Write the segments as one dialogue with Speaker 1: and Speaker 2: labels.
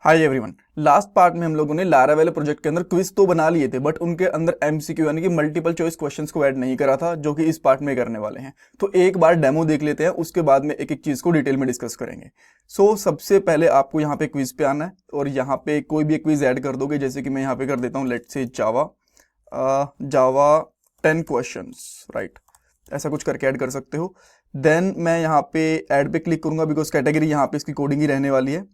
Speaker 1: Hi everyone. Last part में हम लोगों ने लारावेल प्रोजेक्ट के अंदर क्विज तो बना लिए थे, बट उनके अंदर एमसीक्यू यानी कि मल्टीपल चॉइस क्वेश्चंस को ऐड नहीं करा था, जो कि इस पार्ट में करने वाले हैं। तो एक बार डेमो देख लेते हैं, उसके बाद में एक एक चीज को डिटेल में डिस्कस करेंगे। सबसे पहले आपको यहाँ पे क्विज पे आना है और यहाँ पे कोई भी क्विज ऐड कर दोगे। जैसे कि मैं यहाँ पे कर देता हूँ, let's say Java 10 questions, right. ऐसा कुछ करके ऐड कर सकते हो। देन मैं यहाँ पे ऐड पे क्लिक करूंगा, बिकॉज कैटेगरी यहाँ पे इसकी कोडिंग ही रहने वाली है।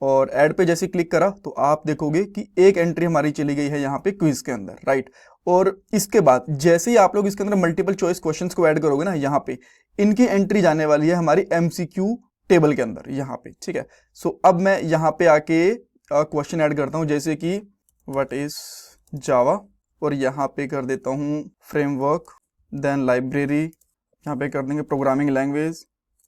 Speaker 1: और ऐड पे जैसे क्लिक करा तो आप देखोगे कि एक एंट्री हमारी चली गई है यहाँ पे क्विज के अंदर, राइट। और इसके बाद जैसे ही आप लोग इसके अंदर मल्टीपल चॉइस क्वेश्चंस को ऐड करोगे ना, यहाँ पे इनकी एंट्री जाने वाली है हमारी एमसीक्यू टेबल के अंदर यहाँ पे, ठीक है। अब मैं यहाँ पे आके क्वेश्चन ऐड करता हूँ, जैसे कि व्हाट इज जावा, और यहाँ पे कर देता हूँ फ्रेमवर्क, देन लाइब्रेरी, यहाँ पे कर देंगे प्रोग्रामिंग लैंग्वेज,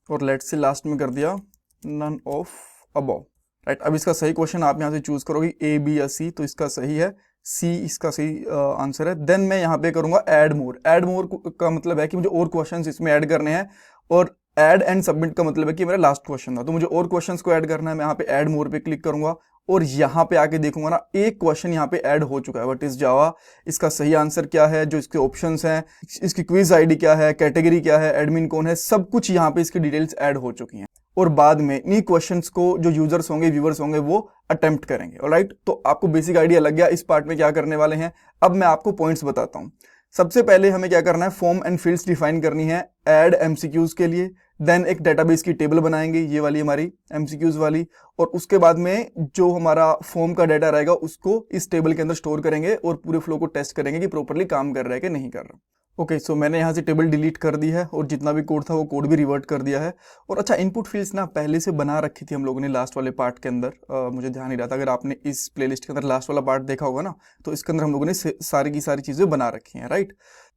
Speaker 1: और लेट्स से लास्ट में कर दिया नन ऑफ अबव, राइट। अब इसका सही क्वेश्चन आप यहाँ से चूज करोगे, ए बी या सी, तो इसका सही है सी, इसका सही आंसर है। देन मैं यहाँ पे करूंगा ऐड मोर। ऐड मोर का मतलब है कि मुझे और क्वेश्चंस इसमें ऐड करने हैं, और ऐड एंड सबमिट का मतलब है कि मेरा लास्ट क्वेश्चन था तो मुझे और क्वेश्चंस को ऐड करना है। मैं यहाँ पे ऐड मोर पे क्लिक करूंगा और यहाँ पे आके देखूंगा ना, एक क्वेश्चन यहाँ पे ऐड हो चुका है, व्हाट इज जावा। इसका सही आंसर क्या है, जो इसके ऑप्शंस हैं, इसकी क्विज आईडी क्या है, कैटेगरी क्या है, एडमिन कौन है, सब कुछ यहाँ पे इसकी डिटेल्स ऐड हो चुकी हैं। और बाद में इन्हीं क्वेश्चंस को जो यूजर्स होंगे, व्यूअर्स होंगे, वो अटेम्प्ट करेंगे। ऑलराइट, तो आपको बेसिक आइडिया लग गया इस पार्ट में क्या करने वाले हैं। अब मैं आपको पॉइंट्स बताता हूं। सबसे पहले हमें क्या करना है, फॉर्म एंड फील्ड्स डिफाइन करनी है ऐड एमसीक्यूज के लिए। देन एक डेटाबेस की टेबल बनाएंगे, ये वाली हमारी एमसीक्यूज वाली, और उसके बाद में जो हमारा फॉर्म का डाटा रहेगा उसको इस टेबल के अंदर स्टोर करेंगे और पूरे फ्लो को टेस्ट करेंगे कि प्रॉपरली काम कर रहा है कि नहीं कर रहा। ओके, सो मैंने यहाँ से टेबल डिलीट कर दी है और जितना भी कोड था वो कोड भी रिवर्ट कर दिया है। और अच्छा, इनपुट फील्ड्स ना पहले से बना रखी थी हम लोगों ने लास्ट वाले पार्ट के अंदर, मुझे ध्यान नहीं रहा था। अगर आपने इस प्लेलिस्ट के अंदर लास्ट वाला पार्ट देखा होगा ना, तो इसके अंदर हम लोगों ने सारी की सारी चीज़ें बना रखी हैं, राइट।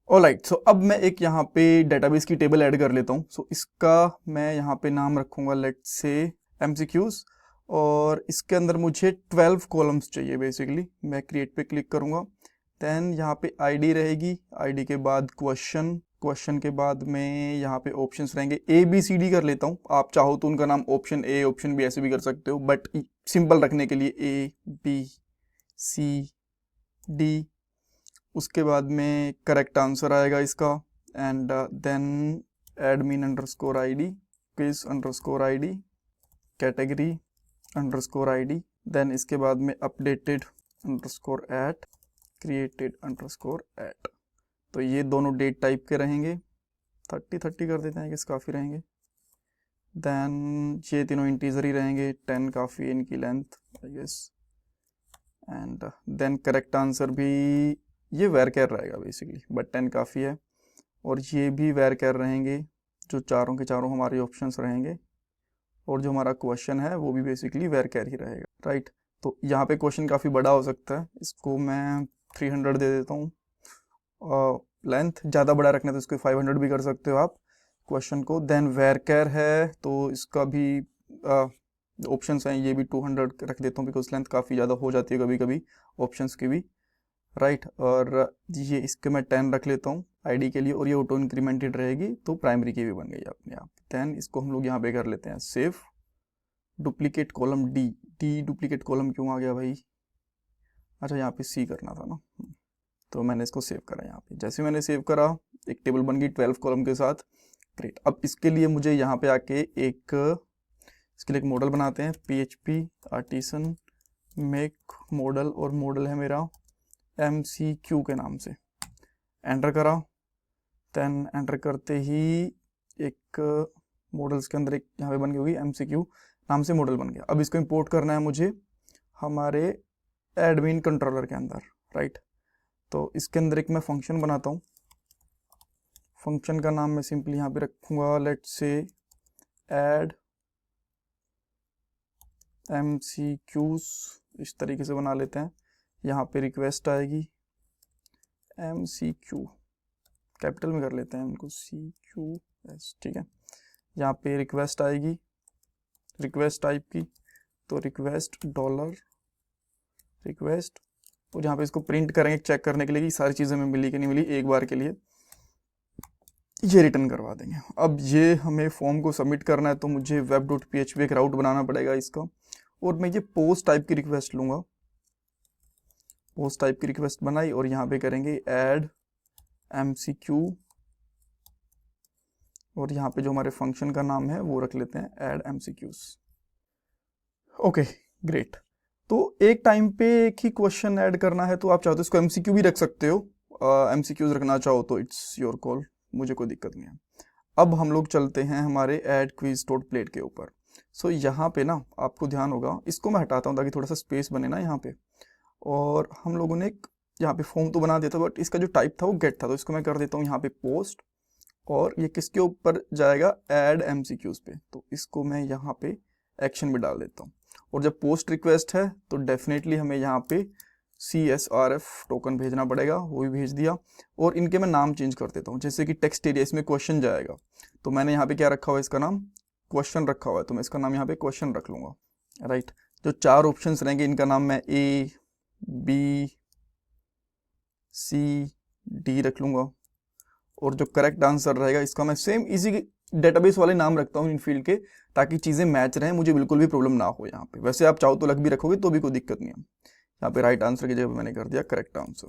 Speaker 1: ऑलराइट, सो अब मैं एक यहाँ पे डेटाबेस की टेबल ऐड कर लेता हूँ। इसका मैं यहाँ पे नाम रखूँगा लेट्स से एमसीक्यूज, और इसके अंदर मुझे 12 कॉलम्स चाहिए बेसिकली। मैं क्रिएट पे क्लिक करूँगा, देन यहाँ पे आईडी रहेगी, आईडी के बाद क्वेश्चन, क्वेश्चन के बाद में यहाँ पे ऑप्शंस रहेंगे। ए बी सी डी कर लेता हूँ, आप चाहो तो उनका नाम ऑप्शन ए ऑप्शन बी ऐसे भी कर सकते हो, बट सिंपल रखने के लिए ए बी सी डी। उसके बाद में करेक्ट आंसर आएगा इसका, and then admin underscore ID, quiz underscore ID, category underscore ID, then इसके बाद में updated underscore at, created underscore at. तो ये दोनों डेट टाइप के रहेंगे, 30 कर देते हैं कि काफ़ी रहेंगे। देन ये तीनों इंटीजर ही रहेंगे, 10 काफ़ी है इनकी length I guess. And then correct answer भी ये वेर कैर रहेगा बेसिकली, बट 10 काफ़ी है। और ये भी वेर कैर रहेंगे, जो चारों के चारों हमारे ऑप्शंस रहेंगे। और जो हमारा क्वेश्चन है वो भी बेसिकली वेर कैर ही रहेगा, राइट। तो यहाँ पे क्वेश्चन काफ़ी बड़ा हो सकता है, इसको मैं 300 दे देता हूँ। लेंथ ज़्यादा बड़ा रखना तो इसको 500 भी कर सकते हो आप क्वेश्चन को। देन वेर कैर है तो इसका भी ऑप्शंस हैं, ये भी 200 रख देता हूँ, बिकॉज लेंथ काफ़ी ज़्यादा हो जाती है कभी कभी ऑप्शंस की भी, राइट। और ये इसके मैं 10 रख लेता हूँ आईडी के लिए, और ये ऑटो इंक्रीमेंटेड रहेगी तो प्राइमरी की भी बन गई अपने आप। देन इसको हम लोग यहाँ पे कर लेते हैं save. Duplicate column D duplicate column क्यों आ गया भाई? अच्छा, यहाँ पे सी करना था ना, तो मैंने इसको सेव करा यहाँ पे। जैसे मैंने सेव करा, एक टेबल बन गई 12 कॉलम के साथ, ग्रेट। अब इसके लिए मुझे यहाँ पे आके इसके लिए एक मॉडल बनाते हैं, PHP आर्टिसन मेक मॉडल, और मॉडल है मेरा MCQ के नाम से। एंटर करा, देन एंटर करते ही एक मॉडल्स के अंदर एक यहाँ पे बन गई होगी MCQ नाम से मॉडल बन गया। अब इसको इंपोर्ट करना है मुझे हमारे एडमिन कंट्रोलर के अंदर, राइट। तो इसके अंदर एक मैं फंक्शन बनाता हूँ। फंक्शन का नाम मैं सिंपली यहाँ पे रखूँगा लेट्स से ऐड MCQs, इस तरीके से बना लेते हैं। यहाँ पे रिक्वेस्ट आएगी MCQ, कैपिटल में कर लेते हैं उनको CQS, ठीक है। यहाँ पे रिक्वेस्ट आएगी, रिक्वेस्ट टाइप की, तो रिक्वेस्ट डॉलर रिक्वेस्ट, और यहाँ पे इसको प्रिंट करेंगे चेक करने के लिए कि सारी चीज़ें हमें मिली कि नहीं मिली। एक बार के लिए ये रिटर्न करवा देंगे। अब ये हमें फॉर्म को सबमिट करना है, तो मुझे web.php एक राउट बनाना पड़ेगा इसका, और मैं ये पोस्ट टाइप की रिक्वेस्ट लूँगा, पोस्ट टाइप की रिक्वेस्ट बनाई और यहाँ पे करेंगे ऐड MCQ, और यहाँ पे जो हमारे फंक्शन का नाम है वो रख लेते हैं ऐड MCQs। Okay great. तो एक टाइम पे एक ही क्वेश्चन ऐड करना है तो आप चाहो तो इसको MCQ भी रख सकते हो, MCQs रखना चाहो तो इट्स योर कॉल, मुझे कोई दिक्कत नहीं है। अब हम लोग चलते हैं हमारे ऐड क्विज डॉट प्लेट के ऊपर। सो यहाँ पे ना आपको ध्यान होगा, इसको मैं हटाता हूँ ताकि थोड़ा सा स्पेस बने ना यहाँ पे, और हम लोगों ने एक यहाँ पे फॉर्म तो बना दिया था बट इसका जो टाइप था वो गेट था, तो इसको मैं कर देता हूँ यहाँ पे पोस्ट, और ये किसके ऊपर जाएगा, ऐड MCQs पे, तो इसको मैं यहाँ पे एक्शन में डाल देता हूँ। और जब पोस्ट रिक्वेस्ट है तो डेफिनेटली हमें यहाँ पे CSRF टोकन भेजना पड़ेगा, वो भी भेज दिया। और इनके मैं नाम चेंज कर देता हूँ, जैसे कि टेक्स्ट एरिया इसमें क्वेश्चन जाएगा तो मैंने यहाँ पे क्या रखा हुआ है, इसका नाम क्वेश्चन रखा हुआ है, तो मैं इसका नाम यहाँ पे क्वेश्चन रख लूँगा, राइट। जो 4 ऑप्शंस रहेंगे इनका नाम मैं A, B, C, D रख लूँगा, और जो करेक्ट आंसर रहेगा इसका मैं सेम इसी डेटाबेस वाले नाम रखता हूँ इन फील्ड के, ताकि चीज़ें मैच रहें, मुझे बिल्कुल भी प्रॉब्लम ना हो यहाँ पे। वैसे आप चाहो तो अलग भी रखोगे तो भी कोई दिक्कत नहीं है। यहाँ पे राइट आंसर की जगह मैंने कर दिया correct answer.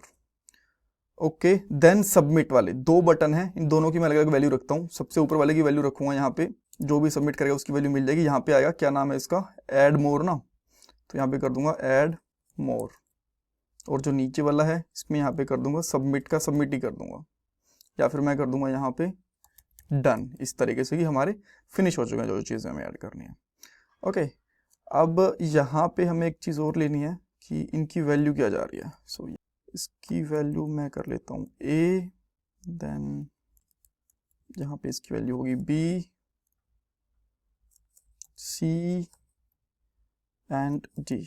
Speaker 1: Okay, then submit वाले 2 बटन हैं, इन दोनों की मैं अलग अलग वैल्यू रखता हूँ। सबसे ऊपर वाले की वैल्यू रखूंगा यहाँ पे, जो भी सबमिट करेगा उसकी वैल्यू मिल जाएगी। यहाँ पे आएगा, क्या नाम है इसका, ऐड मोर ना, तो यहाँ पे कर दूंगा ऐड मोर, और जो नीचे वाला है इसमें यहाँ पे कर दूंगा सबमिट का सबमिट ही कर दूंगा, या फिर मैं कर दूंगा यहाँ पे डन, इस तरीके से कि हमारे फिनिश हो चुके हैं जो चीज़ें हमें ऐड करनी है। ओके, अब यहाँ पे हमें एक चीज़ और लेनी है कि इनकी वैल्यू क्या जा रही है। सो इसकी वैल्यू मैं कर लेता हूँ A, देन यहाँ पे इसकी वैल्यू होगी B, C एंड D।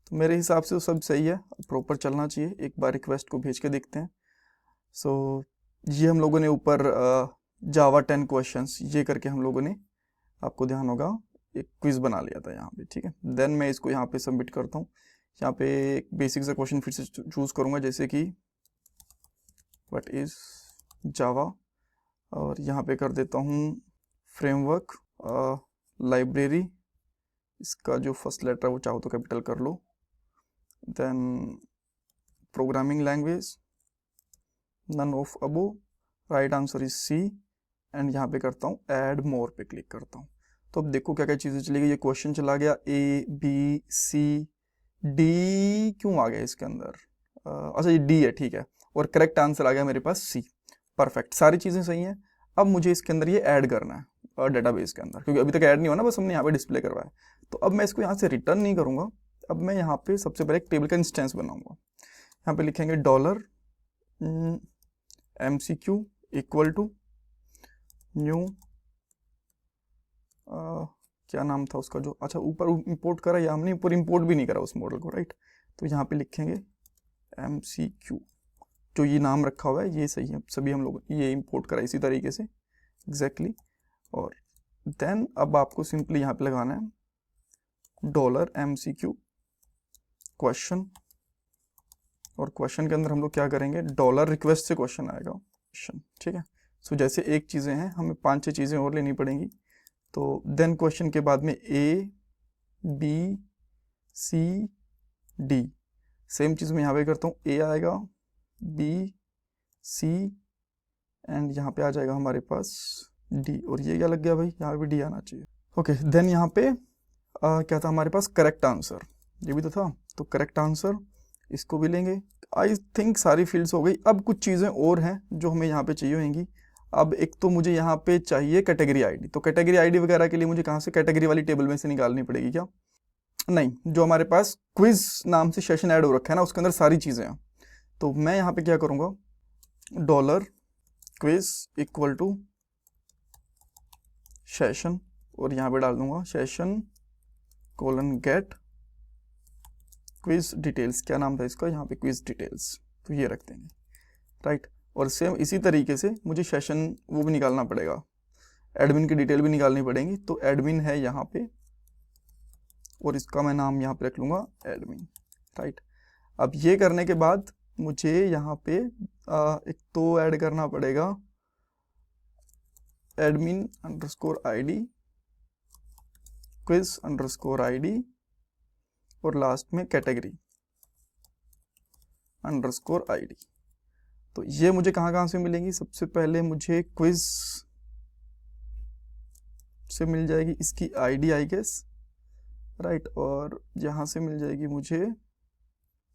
Speaker 1: तो मेरे हिसाब से तो सब सही है, प्रॉपर चलना चाहिए। एक बार रिक्वेस्ट को भेज के देखते हैं। सो ये हम लोगों ने ऊपर जावा 10 क्वेश्चंस ये करके हम लोगों ने, आपको ध्यान होगा, एक क्विज बना लिया था यहाँ पे, ठीक है। देन मैं इसको यहाँ पे सबमिट करता हूँ। यहाँ पे एक बेसिक सा क्वेश्चन फिर से चूज करूँगा, जैसे कि व्हाट इज जावा, और यहाँ पे कर देता हूँ फ्रेमवर्क लाइब्रेरी, इसका जो फर्स्ट लेटर है वो चाहो तो कैपिटल कर लो, then programming language none of above, right answer is C, and यहाँ पे करता हूँ ऐड मोर पे क्लिक करता हूँ। तो अब देखो क्या क्या चीज़ें चली गई। ये क्वेश्चन चला गया A, B, C, D क्यों आ गया इसके अंदर, अच्छा ये D है, ठीक है, और करेक्ट आंसर आ गया मेरे पास C। परफेक्ट, सारी चीज़ें सही हैं। अब मुझे इसके अंदर ये ऐड करना है डेटाबेस के अंदर, क्योंकि अभी तक ऐड नहीं हुआ ना, बस हमने यहाँ पे डिस्प्ले करवाया। तो अब मैं इसको यहाँ से रिटर्न नहीं करूँगा, अब मैं यहाँ पे सबसे पहले एक टेबल का इंस्टेंस बनाऊँगा। यहाँ पे लिखेंगे dollar MCQ equal to new, क्या नाम था उसका, जो अच्छा ऊपर इंपोर्ट करा, या हमने ऊपर इंपोर्ट भी नहीं करा उस मॉडल को, राइट। तो यहाँ पे लिखेंगे MCQ, जो ये नाम रखा हुआ है ये सही है, सभी हम लोग ये इंपोर्ट करा इसी तरीके से एग्जैक्टली। और देन अब आपको सिंपली यहाँ पे लगाना है डॉलर MCQ क्वेश्चन, और क्वेश्चन के अंदर हम लोग क्या करेंगे, डॉलर रिक्वेस्ट से क्वेश्चन आएगा क्वेश्चन, ठीक है। सो जैसे एक चीज़ें हैं, हमें 5-6 चीज़ें और लेनी पड़ेंगी। तो देन क्वेश्चन के बाद में A, B, C, D, same चीज़ मैं यहाँ पे करता हूँ, A आएगा, B, C, एंड यहाँ पे आ जाएगा हमारे पास D, और ये क्या लग गया भाई, यहाँ पे D आना चाहिए। ओके, देन यहाँ पे क्या था हमारे पास, करेक्ट आंसर, ये भी तो था, तो करेक्ट आंसर इसको भी लेंगे। आई थिंक सारी फील्ड्स हो गई। अब कुछ चीज़ें और हैं जो हमें यहाँ पे चाहिए होंगी। अब एक तो मुझे यहाँ पे चाहिए कैटेगरी आईडी, तो कैटेगरी आईडी वगैरह के लिए मुझे कहाँ से, कैटेगरी वाली टेबल में से निकालनी पड़ेगी क्या, नहीं, जो हमारे पास क्विज नाम से सेशन ऐड हो रखा है ना, उसके अंदर सारी चीज़ें हैं। तो मैं यहाँ पे क्या करूँगा, dollar quiz equal to session, और यहाँ पे डाल दूंगा session colon get quiz details, क्या नाम था इसका, यहाँ पे क्विज डिटेल्स, तो ये रख देंगे, राइट। और सेम इसी तरीके से मुझे सेशन वो भी निकालना पड़ेगा, एडमिन की डिटेल भी निकालनी पड़ेगी। तो एडमिन है यहाँ पे, और इसका मैं नाम यहाँ पे रख लूँगा एडमिन, राइट। अब ये करने के बाद मुझे यहाँ पे एक तो ऐड करना पड़ेगा admin underscore ID quiz underscore ID और लास्ट में कैटेगरी अंडरस्कोर आईडी। तो ये मुझे कहाँ कहाँ से मिलेंगी? सबसे पहले मुझे क्विज से मिल जाएगी इसकी आईडी आई गेस, राइट, और यहाँ से मिल जाएगी मुझे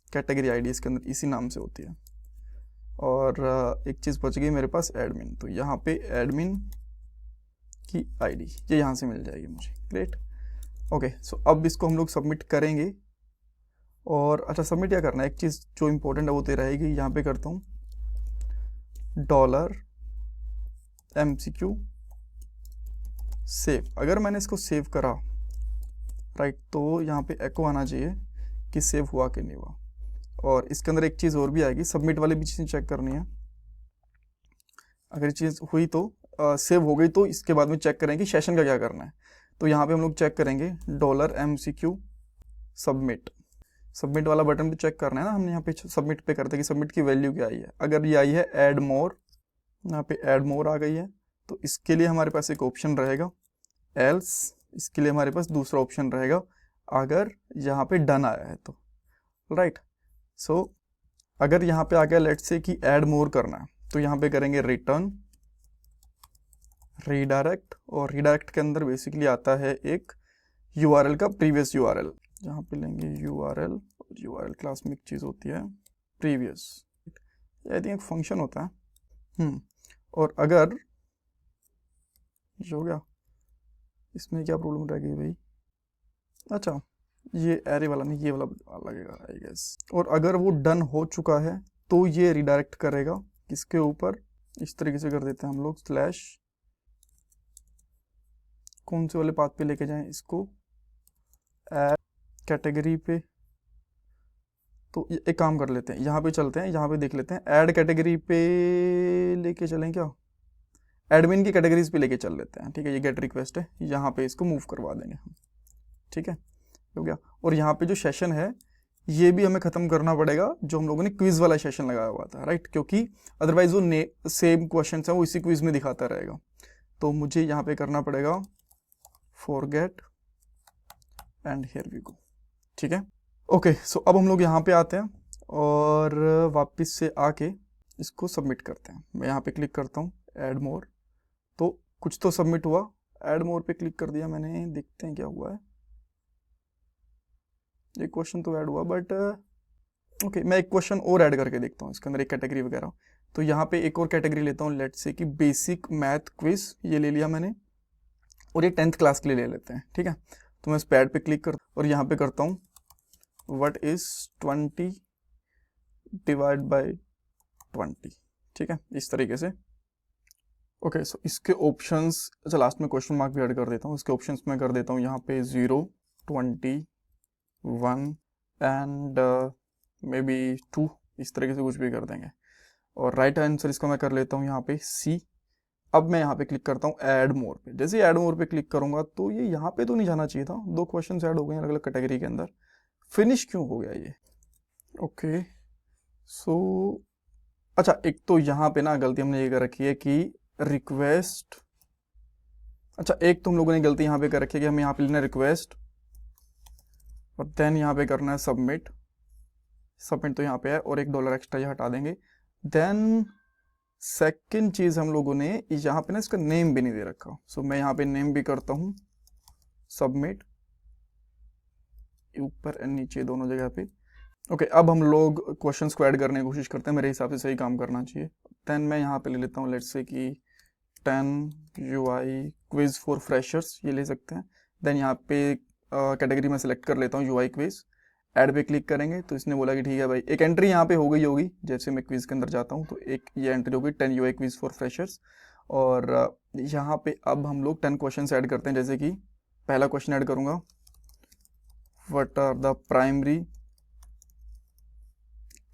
Speaker 1: कैटेगरी आईडी, इसके अंदर इसी नाम से होती है। और एक चीज़ बच गई मेरे पास, एडमिन। तो यहाँ पे एडमिन की आईडी ये यहाँ से मिल जाएगी मुझे। Great, okay. सो अब इसको हम लोग सबमिट करेंगे। और अच्छा, सबमिट क्या करना है, एक चीज़ जो इम्पोर्टेंट है वो तो रहेगी। यहाँ पे करता हूँ $MCQ सेव। अगर मैंने इसको सेव करा, राइट, तो यहाँ पे एको आना चाहिए कि सेव हुआ कि नहीं हुआ। और इसके अंदर एक चीज़ और भी आएगी, सबमिट वाली भी चीज़ चेक करनी है। अगर ये चीज़ हुई तो सेव हो गई, तो इसके बाद में चेक करेंगे सेशन का क्या करना है। तो यहाँ पे हम लोग चेक करेंगे $MCQ सबमिट। सबमिट वाला बटन भी चेक करना है ना, हमने यहाँ पे सबमिट पे करते हैं कि सबमिट की वैल्यू क्या आई है। अगर ये आई है ऐड मोर, यहाँ पे ऐड मोर आ गई है, तो इसके लिए हमारे पास एक ऑप्शन रहेगा। एल्स, इसके लिए हमारे पास दूसरा ऑप्शन रहेगा अगर यहाँ पे डन आया है तो, राइट। सो अगर यहाँ पे आ गया लेट्स से कि ऐड मोर करना है, तो यहाँ पे करेंगे रिटर्न रीडायरेक्ट। और रीडायरेक्ट के अंदर बेसिकली आता है एक URL का प्रीवियस URL। यहाँ पे लेंगे URL, और URL क्लास में एक चीज़ होती है प्रीवियस, आई थिंक एक फंक्शन होता है। और अगर हो गया, इसमें क्या प्रॉब्लम रह गई भाई? अच्छा, ये एरे वाला नहीं, ये वाला लगेगा आई गेस। और अगर वो डन हो चुका है तो ये रिडायरेक्ट करेगा किसके ऊपर? इस तरीके से कर देते हैं हम लोग, स्लैश कौन से वाले पाथ पे लेके जाएं इसको, ऐड कैटेगरी पे। तो एक काम कर लेते हैं, यहाँ पे चलते हैं, यहाँ पे देख लेते हैं, ऐड कैटेगरी पे लेके चलें क्या? एडमिन की कैटेगरीज पे लेके चल लेते हैं, ठीक है। ये गेट रिक्वेस्ट है, यहाँ पे इसको मूव करवा देंगे हम, ठीक है, हो गया। और यहाँ पे जो सेशन है ये भी हमें ख़त्म करना पड़ेगा, जो हम लोगों ने क्विज वाला सेशन लगाया हुआ था, राइट, क्योंकि अदरवाइज वो सेम क्वेश्चन है वो इसी क्विज में दिखाता रहेगा। तो मुझे यहाँ पे करना पड़ेगा forget and here we go, ठीक है। ओके, सो अब हम लोग यहाँ पे आते हैं और वापस से आके इसको सबमिट करते हैं। मैं यहाँ पे क्लिक करता हूँ ऐड मोर, तो कुछ तो सबमिट हुआ। ऐड मोर पे क्लिक कर दिया मैंने, देखते हैं क्या हुआ है। एक क्वेश्चन तो ऐड हुआ, बट ओके, मैं एक क्वेश्चन और ऐड करके देखता हूँ इसके अंदर, एक कैटेगरी वगैरह। तो यहाँ पे एक और कैटेगरी लेता हूँ, लेट्स से कि बेसिक मैथ क्विज, ये ले लिया मैंने, और ये 10th क्लास के लिए ले लेते हैं, ठीक है। तो मैं इस पैड पे क्लिक कर और यहाँ पे करता हूँ व्हाट इज 20 डिवाइड बाय 20, ठीक है, इस तरीके से। ओके, सो इसके ऑप्शंस, अच्छा लास्ट में क्वेश्चन मार्क भी ऐड कर देता हूँ। इसके ऑप्शंस में कर देता हूँ यहाँ पे 0, 20, 1 एंड मे बी 2, इस तरीके से कुछ भी कर देंगे। और राइट आंसर इसका मैं कर लेता हूँ यहाँ पे C। अब मैं यहाँ पे क्लिक करता हूँ ऐड मोर पे। जैसे ही ऐड मोर पे क्लिक करूँगा तो ये यहाँ पे तो नहीं जाना चाहिए था, 2 क्वेश्चन ऐड हो गए अलग अलग कैटेगरी के अंदर, फिनिश क्यों हो गया ये? ओके, सो अच्छा, एक तो यहाँ पे ना गलती हमने ये कर रखी है कि रिक्वेस्ट, अच्छा एक तो हम लोगों ने गलती यहाँ पे कर रखी है कि हमें यहाँ पे लेना रिक्वेस्ट और देन यहाँ पे करना है सबमिट। सबमिट तो यहाँ पे है, और $1 एक्स्ट्रा ये हटा देंगे। देन सेकंड चीज़ हम लोगों ने यहाँ पे ना इसका नेम भी नहीं दे रखा, सो मैं यहाँ पे नेम भी करता हूँ सबमिट, ऊपर एंड नीचे दोनों जगह पे। ओके, अब हम लोग क्वेश्चंस को ऐड करने की कोशिश करते हैं, मेरे हिसाब से सही काम करना चाहिए। देन मैं यहाँ पे ले लेता हूँ लेट्स से कि 10 UI क्विज फॉर फ्रेशर्स, ये ले सकते हैं। देन यहाँ पे कैटेगरी में सेलेक्ट कर लेता हूँ UI क्विज, ऐड पे क्लिक करेंगे तो इसने बोला कि ठीक है भाई, एक एंट्री यहाँ पे हो गई होगी। जैसे मैं क्विज के अंदर जाता हूँ तो एक ये एंट्री होगी 10 UI क्विज फॉर फ्रेशर्स। और यहाँ पे अब हम लोग 10 क्वेश्चन ऐड करते हैं। जैसे कि पहला क्वेश्चन ऐड करूँगा, what are the primary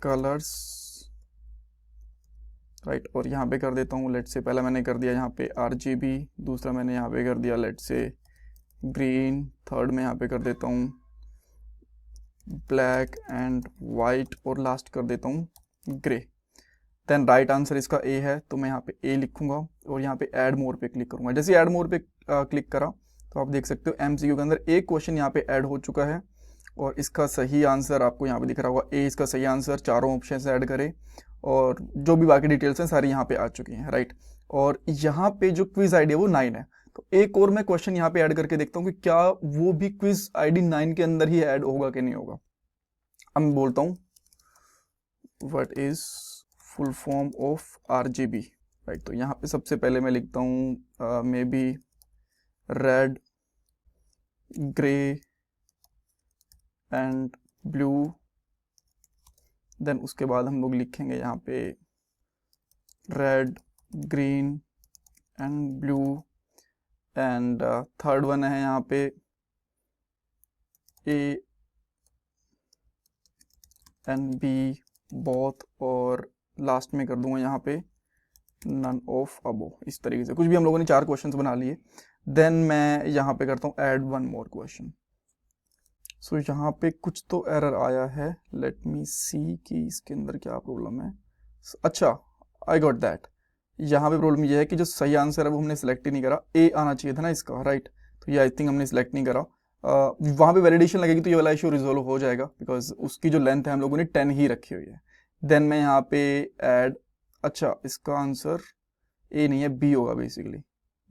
Speaker 1: colours, right. और यहाँ पे कर देता हूँ लेट्स से, पहला मैंने कर दिया यहाँ पे RGB, दूसरा मैंने यहाँ पे कर दिया लेट्स से ग्रीन, थर्ड में यहाँ पे कर देता हूँ ब्लैक एंड वाइट, और लास्ट कर देता हूँ ग्रे। देन राइट आंसर इसका A है, तो मैं यहाँ पे A लिखूंगा और यहाँ पे ऐड मोर पे क्लिक करूंगा। जैसे ऐड मोर पे क्लिक करा तो आप देख सकते हो MCQ के अंदर एक क्वेश्चन यहाँ पे ऐड हो चुका है और इसका सही आंसर आपको यहाँ पे दिख रहा होगा ए इसका सही आंसर, चारों ऑप्शन से ऐड करें और जो भी बाकी डिटेल्स हैं सारी यहाँ पे आ चुकी हैं, राइट। और यहाँ पे जो क्विज आईडी है वो 9 है। तो एक और मैं क्वेश्चन यहाँ पे ऐड करके देखता हूँ कि क्या वो भी क्विज आईडी 9 के अंदर ही ऐड होगा कि नहीं होगा। अब मैं बोलता हूँ what is full form of RGB, right. तो यहाँ पे सबसे पहले मैं लिखता हूँ maybe red, grey and blue. Then उसके बाद हम लोग लिखेंगे यहाँ पे red, green and blue and third one है यहाँ पे A एंड B बोथ, और लास्ट में कर दूंगा यहाँ पे नन ऑफ अबो। इस तरीके से कुछ भी हम लोगों ने 4 क्वेश्चंस बना लिए। देन मैं यहाँ पे करता हूँ ऐड वन मोर क्वेश्चन। सो यहाँ पे कुछ तो एरर आया है, लेट मी सी कि इसके अंदर क्या प्रॉब्लम है। अच्छा, आई गॉट दैट। यहाँ पे प्रॉब्लम ये है कि जो सही आंसर है वो हमने सेलेक्ट ही नहीं करा, ए आना चाहिए था ना इसका, राइट। तो ये आई थिंक हमने सेलेक्ट नहीं करा। वहाँ पे वैलिडेशन लगेगी तो ये वाला इशू रिजोल्व हो जाएगा, बिकॉज उसकी जो लेंथ है हम लोगों ने 10 ही रखी हुई है। देन मैं यहाँ पे ऐड, अच्छा इसका आंसर ए नहीं है, बी होगा बेसिकली,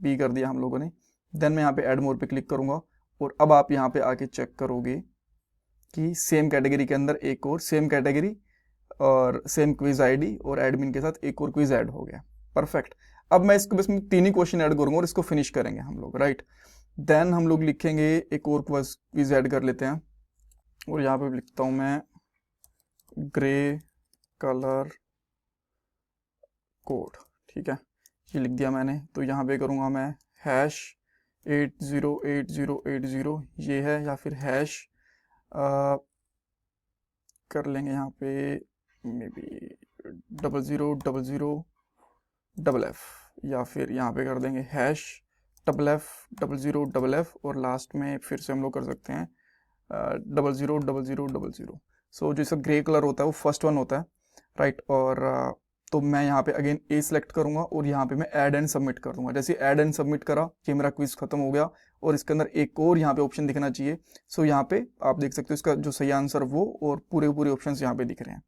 Speaker 1: बी कर दिया हम लोगों ने। देन मैं यहाँ पे ऐड मोर पे क्लिक करूँगा और अब आप यहाँ पे आके चेक करोगे कि सेम कैटेगरी के अंदर एक और सेम कैटेगरी और सेम क्विज आईडी और एडमिन के साथ एक और क्विज ऐड हो गया। परफेक्ट। अब मैं इसको बस 3 ही क्वेश्चन ऐड करूँगा और इसको फिनिश करेंगे हम लोग, राइट। देन हम लोग लिखेंगे एक और क्विज ऐड कर लेते हैं और यहाँ पे लिखता हूँ मैं ग्रे कलर कोड, ठीक है, ये लिख दिया मैंने। तो यहाँ पे करूँगा मैं हैश 808080 ये है, या फिर हैश कर लेंगे यहाँ पे मे बी 0000FF, या फिर यहाँ पे कर देंगे हैश FF0000 और लास्ट में फिर से हम लोग कर सकते हैं 000000। सो जो इसका ग्रे कलर होता है वो फर्स्ट वन होता है, राइट। और तो मैं यहाँ पे अगेन ए सिलेक्ट करूँगा और यहाँ पे मैं ऐड एंड सबमिट कर दूंगा। जैसे ऐड एंड सबमिट करा कि मेरा क्विज खत्म हो गया और इसके अंदर एक और यहाँ पे ऑप्शन दिखना चाहिए। सो यहाँ पे आप देख सकते हो इसका जो सही आंसर वो और पूरे ऑप्शंस यहाँ पे दिख रहे हैं।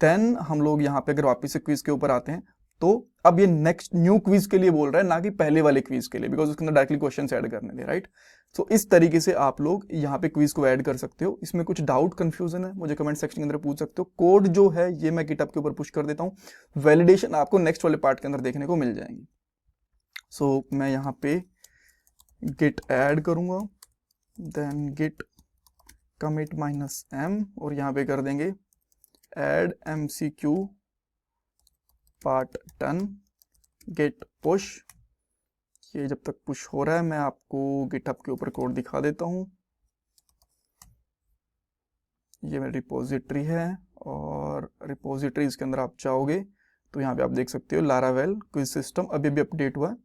Speaker 1: देन हम लोग यहाँ पे अगर वापस से क्विज के ऊपर आते हैं तो अब ये नेक्स्ट न्यू क्विज के लिए बोल रहा है, ना कि पहले वाले क्विज के लिए, बिकॉज उसके अंदर डायरेक्टली क्वेश्चन ऐड करने थे, राइट। सो इस तरीके से आप लोग यहाँ पे क्विज को ऐड कर सकते हो। इसमें कुछ डाउट कंफ्यूजन है मुझे कमेंट सेक्शन के अंदर पूछ सकते हो। कोड जो है ये मैं गिटहब के ऊपर पुश कर देता हूँ, वैलिडेशन आपको नेक्स्ट वाले पार्ट के अंदर देखने को मिल जाएंगी। सो मैं यहाँ पे गिट ऐड करूंगा, देन गिट commit -m और यहाँ पे कर देंगे add MCQ part 10 git push. ये जब तक पुश हो रहा है मैं आपको गिटहब के ऊपर कोड दिखा देता हूँ। ये मेरी रिपोजिटरी है और रिपोजिटरीज के अंदर आप चाहोगे तो यहाँ पे आप देख सकते हो लारावेल क्विज सिस्टम अभी भी अपडेट हुआ है।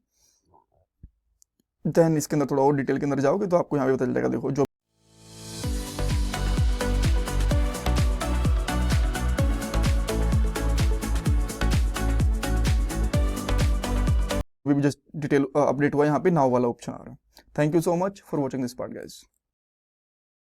Speaker 1: देन इसके अंदर थोड़ा और डिटेल के अंदर जाओगे तो आपको यहाँ पे पता चलेगा। देखो जो भी जस्ट डिटेल अपडेट हुआ यहाँ पे नाउ वाला ऑप्शन आ रहा है। Thank you so much for watching this part guys.